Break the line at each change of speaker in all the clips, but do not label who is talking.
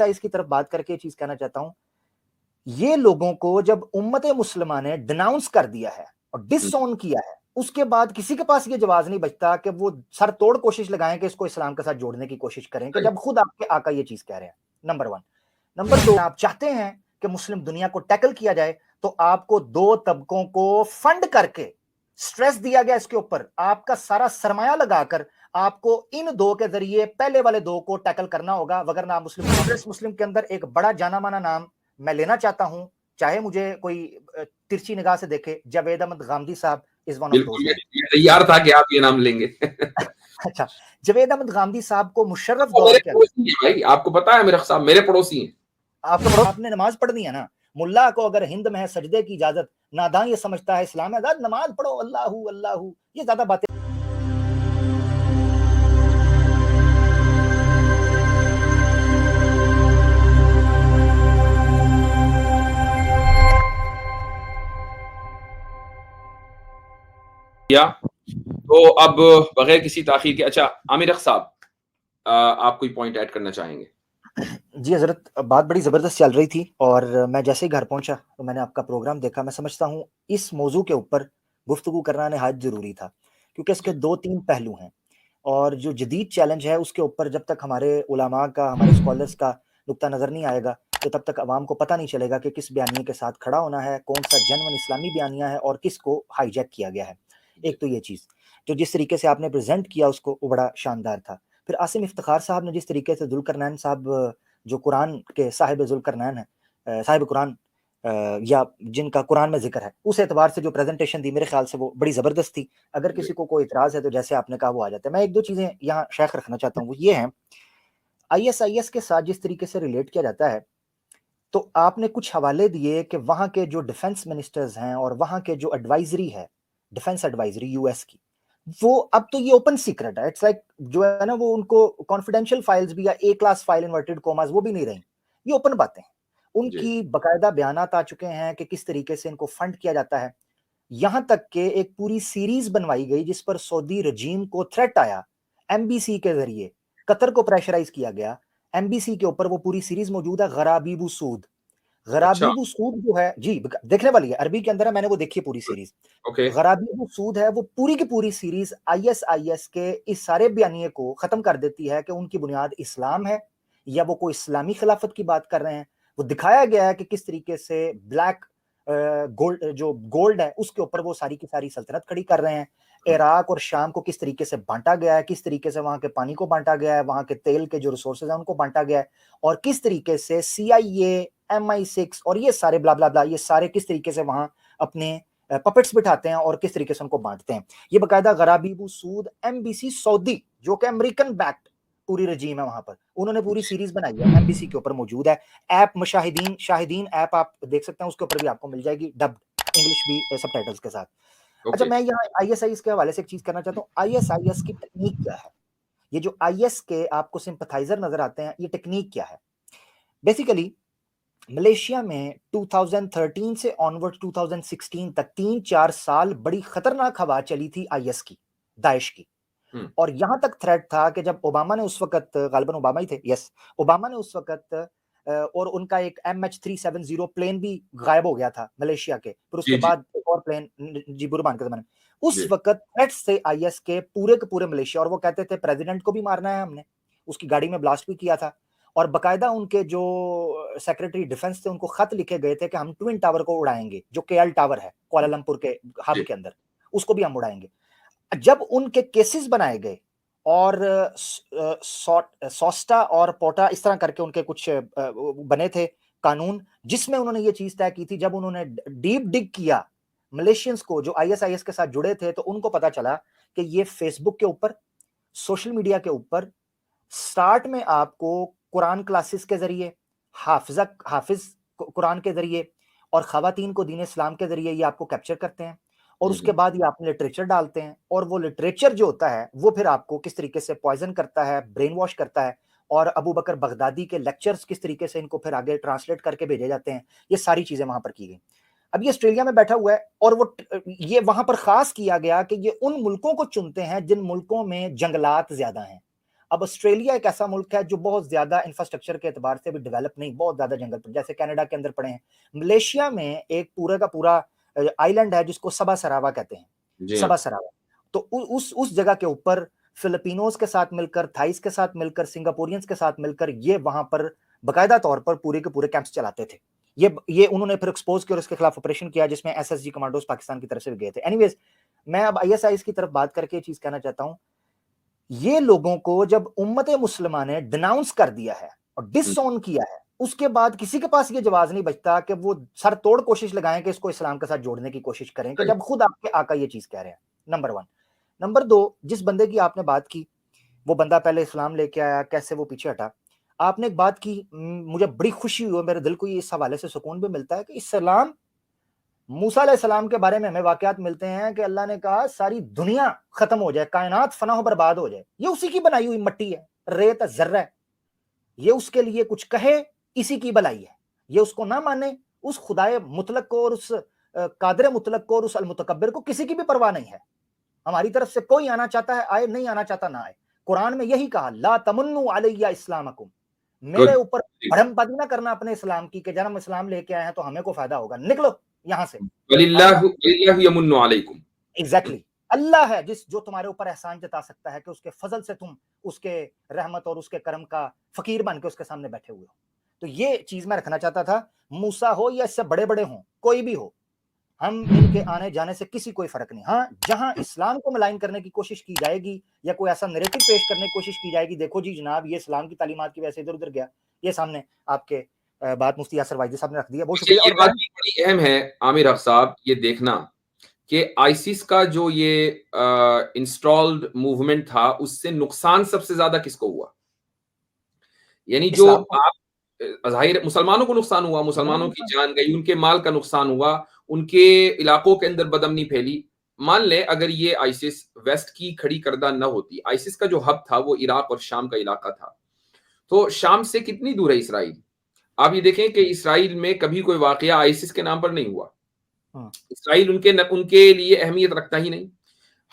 ISIS की तरफ बात करके चीज कहना चाहता हूं, ये लोगों को जब उम्मत मुस्लिमा ने डिनाउंस कर दिया है और डिसऑन किया है, उसके बाद किसी के पास ये जवाब नहीं बचता कि वो सर तोड़ कोशिश लगाएं कि इसको इस्लाम के साथ जोड़ने की कोशिश करें, कि जब खुद आपके आका ये चीज कह रहे हैं। नंबर 1। नंबर 2, आप चाहते हैं कि मुस्लिम दुनिया को टैकल किया जाए, तो आपको दो तबकों को फंड करके स्ट्रेस दिया गया इसके ऊपर, आपका सारा सरमाया लगाकर आपको इन दो के जरिए पहले वाले दो को टैकल करना होगा, वगरना मुस्लिम कांग्रेस मुस्लिम के अंदर एक बड़ा जाना माना नाम मैं लेना चाहता हूं, चाहे मुझे कोई तिरछी निगाह से देखे, जावेद अहमद गामदी साहब इज वन ऑफ दोस।
तैयार था कि आप ये नाम लेंगे।
अच्छा, जावेद अहमद गामदी साहब को मुशर्रफ
दौर के अंदर, भाई आपको पता है मेरे साहब मेरे पड़ोसी हैं।
आपने नमाज पढ़नी है ना, मुल्ला को अगर हिंद में है सजदे की इजाजत, नादान ये समझता है इस्लाम है आजाद, नमाज पढ़ो अल्लाहू अल्लाहू, ये ज्यादा बातें।
तो अब बगैर किसी ताखीर के, अच्छा आमिर अख साहब, आप कोई पॉइंट ऐड करना चाहेंगे?
जी हजरत, बात बड़ी ज़बरदस्त चल रही थी और मैं जैसे ही घर पहुंचा तो मैंने आपका प्रोग्राम देखा। मैं समझता हूँ इस मौजू के ऊपर गुफ्तगू करना नहायत ज़रूरी था, क्योंकि इसके 2-3 पहलू हैं और जो जदीद चैलेंज है उसके ऊपर जब तक हमारे उलमा का, हमारे स्कॉलर्स का नुक्ता नज़र नहीं आएगा, तो तब तक अवाम को पता नहीं चलेगा कि किस बयानिए के साथ खड़ा होना है, कौन सा जेन्युइन इस्लामी बयानिया है और किसको हाईजैक किया गया है। एक तो ये चीज़, जो जिस तरीके से आपने प्रेजेंट किया उसको वो बड़ा शानदार था। फिर आसिम इफ्तिखार साहब ने जिस तरीके से जुल्करनैन साहब, जो कुरान के साहिब जुल्करनैन है, साहिब कुरान, या जिनका कुरान में जिक्र है, उस एतबार से जो प्रेजेंटेशन दी मेरे ख्याल से वो बड़ी ज़बरदस्त थी। अगर किसी को कोई इतराज़ है तो जैसे आपने कहा वो आ जाता है। मैं 1-2 चीज़ें यहाँ शेख रखना चाहता हूँ, वो ये हैं, आईएसआईएस के साथ जिस तरीके से रिलेट किया जाता है, तो आपने कुछ हवाले दिए कि वहाँ के जो डिफेंस मिनिस्टर्स हैं और वहाँ के जो एडवाइजरी है, डिफेंस एडवाइजरी यूएस की, वो अब तो ये ओपन सीक्रेट है। इट्स लाइक जो है ना, वो उनको कॉन्फिडेंशियल फाइल्स भी या ए क्लास फाइल इन्वर्टेड कोमास वो भी नहीं रही, ये ओपन बातें हैं। उनकी बकायदा बयानात आ चुके हैं कि किस तरीके से इनको फंड किया जाता है। यहां तक के एक पूरी सीरीज बनवाई गई जिस पर सऊदी रजीम को थ्रेट आया, एमबीसी के जरिए कतर को प्रेशराइज किया गया। एमबीसी के ऊपर वो पूरी सीरीज मौजूद है, गराबीबू सूद। गराबीबू सूद जो है जी, देखने वाली है, अरबी के अंदर है, मैंने वो देखी है पूरी सीरीज। गराबीबू सूद है वो पूरी की पूरी सीरीज आईएसआईएस के इस सारे बयानिए को खत्म कर देती है कि उनकी बुनियाद इस्लाम है या वो कोई इस्लामी खिलाफत की बात कर रहे हैं। वो दिखाया गया है कि किस तरीके से ब्लैक गोल्ड, जो गोल्ड है उसके ऊपर वो सारी की सारी सल्तनत खड़ी कर रहे हैं। इराक और शाम को किस तरीके से बांटा गया है, किस तरीके से वहां के पानी को बांटा गया है, वहां के तेल के जो रिसोर्सेज हैं उनको बांटा गया है, और किस तरीके से CIA, MI6 और ये सारे ब्ला ब्ला ब्ला, ये सारे किस तरीके से वहां अपने पपेट्स बिठाते हैं और किस तरीके से उनको बांटते हैं। ये बकायदा गराबीबू सूद एमबीसी सऊदी, जो कि अमेरिकन बैक्ड पूरी रजीम है, वहां पर उन्होंने पूरी सीरीज बनाई है, एमबीसी के ऊपर मौजूद है। ऐप मुशाहिदीन, शाहिदीन ऐप आप देख सकते हैं, उसके ऊपर भी आपको मिल जाएगी डब्ड इंग्लिश भी सबटाइटल्स के साथ। अच्छा, मैं यहाँ आईएसआईएस के हवाले से एक चीज करना चाहता हूँ। आईएसआईएस की टेक्निक क्या है? ये जो आईएस के आपको सिंपथाइजर नजर आते हैं, ये टेक्निक क्या है? बेसिकली मलेशिया में 2013 से ऑनवर्ड 2016 तक 3-4 साल बड़ी खतरनाक हवा चली थी आईएस की, दाइश की। और यहां तक थ्रेट था कि जब ओबामा ने उस वक्त, गालिबन ओबामा ही थे, यस, ओबामा ने उस वक्त, और उनका एक MH370 प्लेन भी गायब हो गया था मलेशिया के, फिर उसके बाद एक और प्लेन जी बुरहान के जमाने में, उस वक्त थ्रेट्स थे आईएस के पूरे मलेशिया, और वो कहते थे प्रेसिडेंट को भी मारना है हमने, उसकी गाड़ी में ब्लास्ट भी किया था। और बकायदा उनके जो सेक्रेटरी डिफेंस थे उनको खत लिखे गए थे कि हम ट्विन टावर को उड़ाएंगे, जो केएल टावर है कुआलालंपुर के हब के अंदर, उसको भी हम उड़ाएंगे। जब उनके केसेस बनाए गए और सोस्टा और पोटा इस तरह करके उनके कुछ बने थे कानून, जिसमें उन्होंने ये चीज तय की थी, जब उन्होंने डीप डिग किया मलेशियंस को जो आईएसआईएस के साथ जुड़े थे, तो उनको पता चला कि ये फेसबुक के ऊपर, सोशल मीडिया के ऊपर स्टार्ट में आपको कुरान क्लासेस के जरिए, हाफिज कुरान के जरिए और खवातीन को दीन इस्लाम के जरिए ये आपको कैप्चर करते हैं, और उसके बाद ये आपने लिटरेचर डालते हैं, और वो लिटरेचर जो होता है वो फिर आपको किस तरीके से पॉइजन करता है, ब्रेन वॉश करता है, और अबू बकर बगदादी के लेक्चर्स किस तरीके से इनको फिर आगे ट्रांसलेट करके भेजे जाते हैं। ये सारी चीजें वहां पर की गई। अब ये ऑस्ट्रेलिया में बैठा हुआ है, और वो ये वहां पर खास किया गया कि ये उन मुल्कों को चुनते हैं जिन मुल्कों में जंगलात ज्यादा हैं। अब ऑस्ट्रेलिया एक ऐसा मुल्क है जो बहुत ज्यादा इंफ्रास्ट्रक्चर के एतबार से भी डेवलप नहीं, बहुत ज्यादा जंगल, जैसे कनाडा के अंदर पड़े हैं। मलेशिया में एक पूरा का पूरा आइलैंड है जिसको सबा सरावा कहते हैं, सबा सरावा। तो उस जगह के ऊपर फिलिपिनोज के साथ मिलकर, थाइस के साथ मिलकर, सिंगापुरियंस के साथ मिलकर ये वहां पर बाकायदा तौर पर पूरे के पूरे कैंप्स चलाते थे। ये उन्होंने फिर एक्सपोज किया और इसके खिलाफ ऑपरेशन किया जिसमें एसएसजी कमांडोज पाकिस्तान की तरफ से भी गए थे। एनीवेज, मैं अब आईएसआईएस की तरफ बात करके चीज कहना चाहता हूं, ये लोगों को जब उम्मत मुस्लिमा ने डिनाउंस कर दिया है और डिसऑन किया है, उसके बाद किसी के पास ये जवाब नहीं बचता कि वो सर तोड़ कोशिश लगाएं कि इसको इस्लाम के साथ जोड़ने की कोशिश करें, कि जब खुद आपके आका ये चीज कह रहे हैं। नंबर 1। नंबर 2, जिस बंदे की आपने बात की, वो बंदा पहले इस्लाम लेके आया, कैसे वो पीछे हटा। आपने एक बात की, मुझे बड़ी खुशी हुई, मेरे दिल को इस हवाले से सुकून भी मिलता है कि इस्लाम, मूसा अलैहिस्सलाम के बारे में हमें वाकयात मिलते हैं कि अल्लाह ने कहा सारी दुनिया खत्म हो जाए, कायनात फना हो, बर्बाद हो जाए, ये उसी की बनाई हुई मिट्टी है, रेत जर्रा है, ये उसके लिए कुछ कहे इसी की भलाई है। ये उसको ना माने, उस खुदाए मुतलक को और उस कादर मुतलक को और उस अलमुतकब्बिर को किसी की भी परवाह नहीं है। हमारी तरफ से कोई आना चाहता है आए, नहीं आना चाहता ना आए। कुरान में यही कहा, ला तमन्नु अलैया इस्लामकुम, मेरे ऊपर बढ़मबाजी ना करना अपने इस्लाम की, कि जब हम इस्लाम लेके आए हैं तो हमें को फायदा होगा, निकलो यहां से। एग्जैक्टली, अल्लाह है जो तुम्हारे ऊपर एहसान जता सकता है कि उसके फजल से तुम उसके रहमत और उसके करम का फकीर बन के उसके सामने बैठे हुए हो। तो ये चीज मैं रखना चाहता था। मूसा हो या इससे बड़े बड़े हो, कोई भी हो, हम इनके आने जाने से किसी कोई फर्क नहीं। हाँ, जहां इस्लाम को मलाइन करने की कोशिश की जाएगी या कोई ऐसा नैरेटिव पेश करने की कोशिश की जाएगी, देखो जी जनाब ये इस्लाम की तालीमात की वजह से इधर उधर गया, ये सामने आपके बात मुफ्ती यासर वाइदी साहब ने रख दिया, बहुत शुक्रिया।
ये बात बड़ी अहम है आमिर हक साहब, ये देखना कि आईसिस का जो ये इंस्टॉल्ड मूवमेंट था, उससे नुकसान सबसे ज्यादा किसको हुआ? यानी जो आप जाहिर मुसलमानों को नुकसान हुआ, मुसलमानों की जान गई, उनके माल का नुकसान हुआ, उनके इलाकों के अंदर बदअमनी फैली। मान ले अगर ये आईसिस वेस्ट की खड़ी करदा न होती, आईसिस का जो हब था वो इराक और शाम का इलाका था, तो शाम से कितनी दूर है इसराइल? आप ये देखें कि इसराइल में कभी कोई वाकया आईसिस के नाम पर नहीं हुआ। इसराइल उनके लिए अहमियत रखता ही नहीं।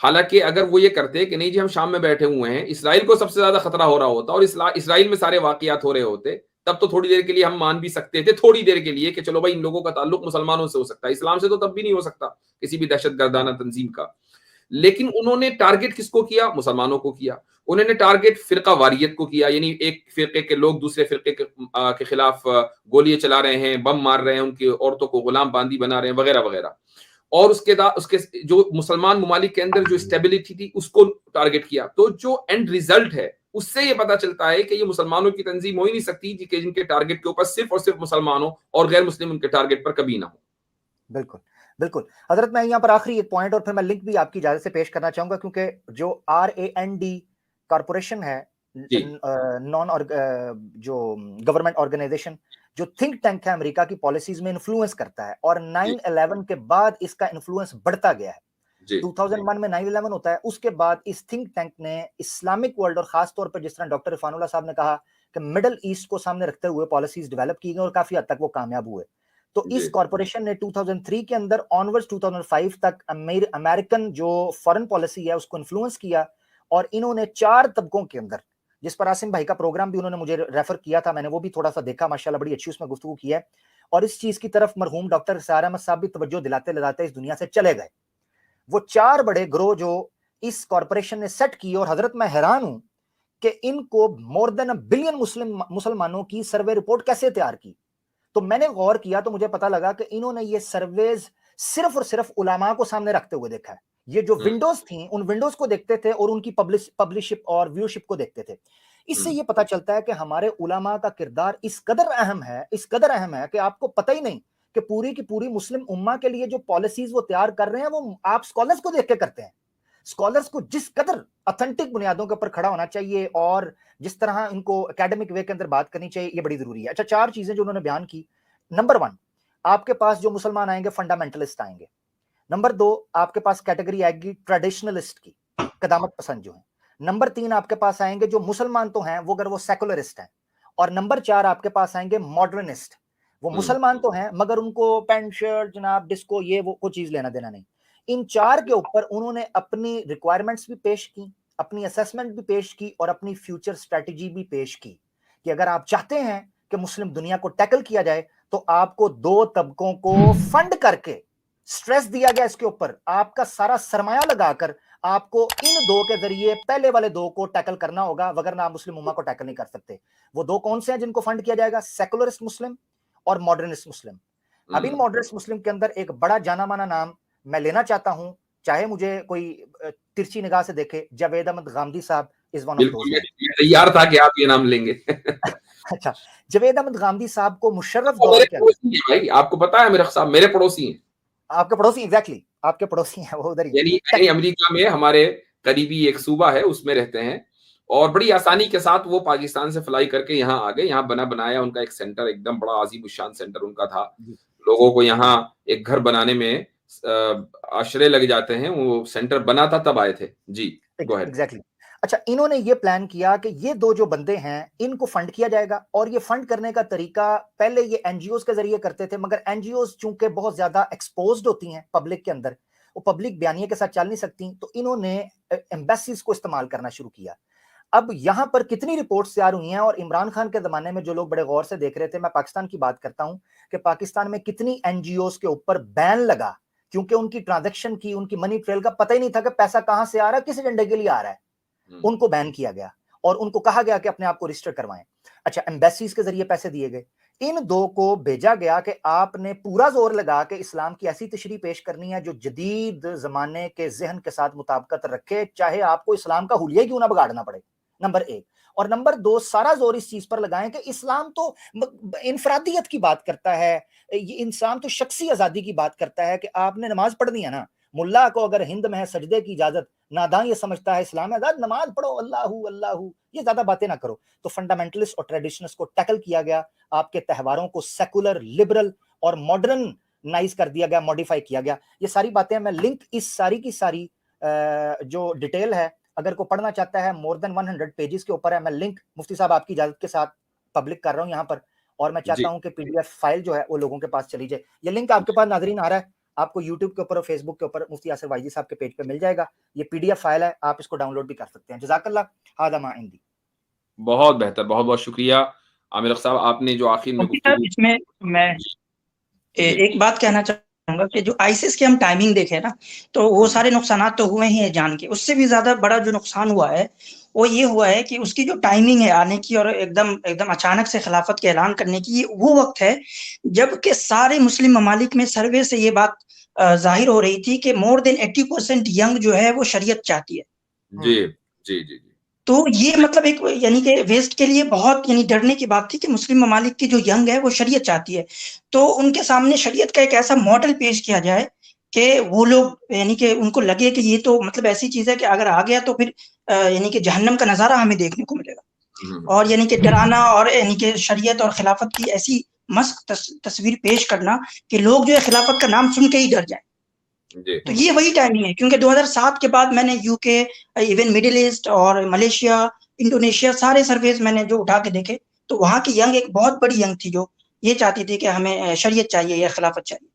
हालांकि अगर वो ये करते कि नहीं जी हम शाम में बैठे हुए हैं, इसराइल को सबसे ज्यादा खतरा हो रहा होता और इसराइल में सारे वाकयात हो रहे होते, तब तो थोड़ी देर के लिए हम मान भी सकते थे, थोड़ी देर के लिए, कि चलो भाई इन लोगों का ताल्लुक मुसलमानों से हो सकता है, इस्लाम से तो तब भी नहीं हो सकता किसी भी दहशतगर्दाना तंजीम का। लेकिन उन्होंने टारगेट किसको किया? मुसलमानों को किया। उन्होंने टारगेट फिरका वारियत को किया, यानी एक फिरके के लोग दूसरे फिरके के खिलाफ गोलियां चला रहे हैं, बम मार रहे हैं, उनकी औरतों को गुलाम बांदी बना रहे हैं, वगैरह वगैरह। और उसके जो मुसलमान ममालिक के अंदर जो स्टेबिलिटी थी उसको टारगेट किया। तो जो एंड रिजल्ट है उससे ये पता चलता है कि ये मुसलमानों की तंजीम हो ही नहीं सकती जिनके टारगेट के ऊपर सिर्फ और सिर्फ मुसलमान हो और गैर मुस्लिम उनके टारगेट पर कभी ना हो।
बिल्कुल बिल्कुल हजरत, मैं यहाँ पर आखिरी एक पॉइंट और फिर मैं लिंक भी आपकी इजाजत से पेश करना चाहूंगा, क्योंकि जो RAND कॉर्पोरेशन है, नॉन जो गवर्नमेंट ऑर्गेनाइजेशन, जो थिंक टैंक है, अमेरिका की पॉलिसीज में इन्फ्लुएंस करता है और 9/11 के बाद इसका इन्फ्लुएंस बढ़ता गया है। 2001 में 9/11 होता है, उसके बाद इस थिंक टैंक ने इस्लामिक वर्ल्ड और खासतौर पर जिस तरह डॉक्टर इरफानुल्लाह साहब ने कहा कि मिडल ईस्ट को सामने रखते हुए पॉलिसीज डेवलप की गई और काफी हद तक वो कामयाब हुए। तो इस कॉर्पोरेशन ने 2003 के अंदर ऑनवर्ड्स 2005 तक अमेरिकन जो फॉरेन पॉलिसी है उसको इन्फ्लुएंस किया और इन्होंने 4 तबकों के अंदर, जिस पर आसिम भाई का प्रोग्राम भी उन्होंने मुझे रेफर किया था, मैंने वो भी थोड़ा सा देखा, माशाल्लाह बड़ी अच्छी उसमें गुफ्तगू की है, और इस चीज की तरफ मरहूम डॉक्टर सयार अहमद साहब भी तवज्जो दिलाते दिलाते इस दुनिया से चले गए। वो 4 बड़े ग्रोह जो इस कॉर्पोरेशन ने सेट की, और हजरत मैं हैरान हूं कि इनको मोर देन 1 बिलियन मुसलमानों की सर्वे रिपोर्ट कैसे तैयार की। तो मैंने गौर किया तो मुझे पता लगा कि इन्होंने ये सर्वेज सिर्फ और सिर्फ उलामा को सामने रखते हुए देखा है। ये जो विंडोज थी उन विंडोज को देखते थे और उनकी पब्लिशिप और व्यूशिप को देखते थे। इससे ये पता चलता है कि हमारे उलामा का किरदार इस कदर अहम है कि आपको पता ही नहीं कि पूरी की पूरी मुस्लिम उम्मा के लिए जो पॉलिसीज वो तैयार कर रहे हैं वो आप स्कॉलर्स को देख के करते हैं। स्कॉलर्स को जिस कदर ऑथेंटिक बुनियादों के ऊपर खड़ा होना चाहिए और जिस तरह इनको एकेडमिक वे के अंदर बात करनी चाहिए, ये बड़ी जरूरी है। अच्छा, 4 चीजें जो उन्होंने बयान की। नंबर 1, आपके पास जो मुसलमान आएंगे फंडामेंटलिस्ट आएंगे। नंबर 2, आपके पास कैटेगरी आएगी ट्रेडिशनलिस्ट की, कदामत पसंद जो है। नंबर 3, आपके पास आएंगे जो मुसलमान तो हैं वो अगर वो सेकुलरिस्ट हैं। और नंबर 4, आपके पास आएंगे मॉडर्निस्ट, वो मुसलमान तो हैं मगर उनको पैंट शर्ट जनाब डिस्को ये वो कोई चीज लेना देना नहीं। इन 4 के ऊपर उन्होंने अपनी रिक्वायरमेंट्स भी पेश की अपनी असेसमेंट भी पेश की और अपनी फ्यूचर स्ट्रेटजी भी पेश की कि अगर आप चाहते हैं कि मुस्लिम दुनिया को टैकल किया जाए तो आपको दो तबकों को फंड करके, स्ट्रेस दिया गया इसके ऊपर, आपका सारा सरमाया लगाकर आपको इन दो के जरिए पहले वाले दो को टैकल करना होगा, वगरना आप मुस्लिम उम्मा को टैकल नहीं कर सकते। वो दो कौन से हैं जिनको फंड किया जाएगा? सेकुलरिस्ट मुस्लिम और मॉडर्निस्ट मुस्लिम। अब इन मॉडर्निस्ट मुस्लिम के अंदर एक बड़ा जाना माना नाम मैं लेना चाहता हूं, चाहे मुझे कोई तिरछी निगाह से देखे, जावेद अहमद गामदी साहब इज वन ऑफ दोज़।
मैं तैयार था कि आप ये नाम लेंगे।
अच्छा, जावेद अहमद गामदी साहब को मुशर्रफ
वो
दौर
मेरे
के अंदर,
पड़ोसी हैं भाई, आपको पता है मिर्ख साहब मेरे पड़ोसी हैं।
आपके पड़ोसी, एग्जैक्टली आपके पड़ोसी हैं, वो उधर ही
यानी अमेरिका में हमारे करीबी एक सूबा है उसमें रहते हैं और बड़ी आसानी के साथ वो पाकिस्तान से फ्लाई करके यहाँ आ गए। यहाँ बना बनाया उनका एक सेंटर, एकदम बड़ा आजीमुशान सेंटर उनका था। लोगों को यहाँ एक घर बनाने में आश्रय लग जाते हैं, वो सेंटर बना था तब आए थे। जी गो अहेड।
एग्जैक्टली। अच्छा, इन्होंने ये प्लान किया कि ये दो जो बंदे हैं इनको फंड किया जाएगा, और ये फंड करने का तरीका पहले ये एनजीओज के जरिए करते थे, मगर एनजीओज चूंकि बहुत ज्यादा एक्सपोज्ड होती हैं पब्लिक के अंदर, वो पब्लिक बयानिए के साथ चल नहीं सकती, तो इन्होंने एम्बेसीज को इस्तेमाल करना शुरू किया। अब यहां पर कितनी रिपोर्ट्स तैयार हुई हैं, और इमरान खान के जमाने में जो लोग बड़े गौर से देख रहे थे, मैं पाकिस्तान की बात करता हूं कि पाकिस्तान में कितनी एनजीओज के ऊपर बैन लगा, क्योंकि उनकी ट्रांजैक्शन की, उनकी मनी ट्रेल का पता ही नहीं था कि पैसा कहां से आ रहा है, किस एजेंडे के लिए आ रहा है। उनको बैन किया गया और उनको कहा गया कि अपने आप को रजिस्टर करवाएं। अच्छा, एम्बेसीज के जरिए पैसे दिए गए, इन दो को भेजा गया कि आपने पूरा जोर लगा के इस्लाम की ऐसी तशरीह पेश करनी है जो जदीद जमाने के जहन के साथ मुताबिकत रखे, चाहे आपको इस्लाम का हुलिया क्यों ना बिगाड़ना पड़े, नंबर एक। और नंबर दो, सारा जोर इस चीज पर लगाएं कि इस्लाम तो इनफरादियत की बात करता है, ये इंसान तो शख्सी आजादी की बात करता है कि आपने नमाज पढ़नी है ना, मुल्ला को अगर हिंद में है सजदे की इजाजत, नादान ये समझता है इस्लाम है आजाद, नमाज पढ़ो, अल्लाहू अल्लाहू, ये ज्यादा बातें ना करो। तो फंडामेंटलिस्ट और ट्रेडिशनलिस्ट को टैकल किया गया, आपके त्योहारों को सेकुलर, लिबरल और मॉडर्न नाइज कर दिया गया, मॉडिफाई किया गया। ये सारी बातें मैं लिंक इस सारी की सारी जो डिटेल है, अगर को पढ़ना चाहता है, मोर देन 100 पेजेस के ऊपर है, मैं लिंक मुफ्ती साहब आपकी इजाजत के साथ पब्लिक कर रहा हूं यहाँ पर, और मैं चाहता हूं कि पीडीएफ फाइल जो है वो लोगों के पास चली जाए। ये लिंक आपके पास नाजरीन आ रहा है, आपको YouTube के ऊपर और Facebook के ऊपर मुफ्ती यासिर वाइजी साहब के पेज पे मिल जाएगा। ये पीडीएफ फाइल है, आप इसको डाउनलोड भी कर सकते हैं। जज़ाकल्लाह, हादा मा इंदी।
बहुत बेहतर, बहुत बहुत शुक्रिया आमिर साहब, आपने जो आखिर में गुफ्तगू।
इसमें मैं एक बात कहना चाहूंगा कि जो आईसिस की हम टाइमिंग देखें ना, तो वो सारे नुकसान तो हुए ही हैं जान के, उससे भी ज्यादा बड़ा जो नुकसान हुआ है वो ये हुआ है कि उसकी जो टाइमिंग है आने की और एकदम अचानक से खिलाफत के ऐलान करने की, वो वक्त है जबकि सारे मुस्लिम ममालिक में सर्वे से ये बात जाहिर हो रही थी कि मोर देन 80% यंग जो है वो शरीयत चाहती है।
जी जी जी।
तो ये मतलब एक यानी कि वेस्ट के लिए बहुत यानी डरने की बात थी कि मुस्लिम ममालिक की जो यंग है वो शरीयत चाहती है, तो उनके सामने शरीयत का एक ऐसा मॉडल पेश किया जाए कि वो लोग यानी कि उनको लगे कि ये तो मतलब ऐसी चीज है कि अगर आ गया तो फिर यानी कि जहन्नम का नजारा हमें देखने को मिलेगा, और यानी कि डराना और यानी कि शरीयत और खिलाफत की ऐसी मस्त तस्वीर पेश करना कि लोग जो है खिलाफत का नाम सुन के ही डर जाए। तो ये वही टाइमिंग है, क्योंकि 2007 के बाद मैंने यूके, इवन मिडिल ईस्ट और मलेशिया, इंडोनेशिया, सारे सर्वेज मैंने जो उठा के देखे, तो वहां की यंग एक बहुत बड़ी यंग थी जो ये चाहती थी कि हमें शरीयत चाहिए या खिलाफत चाहिए।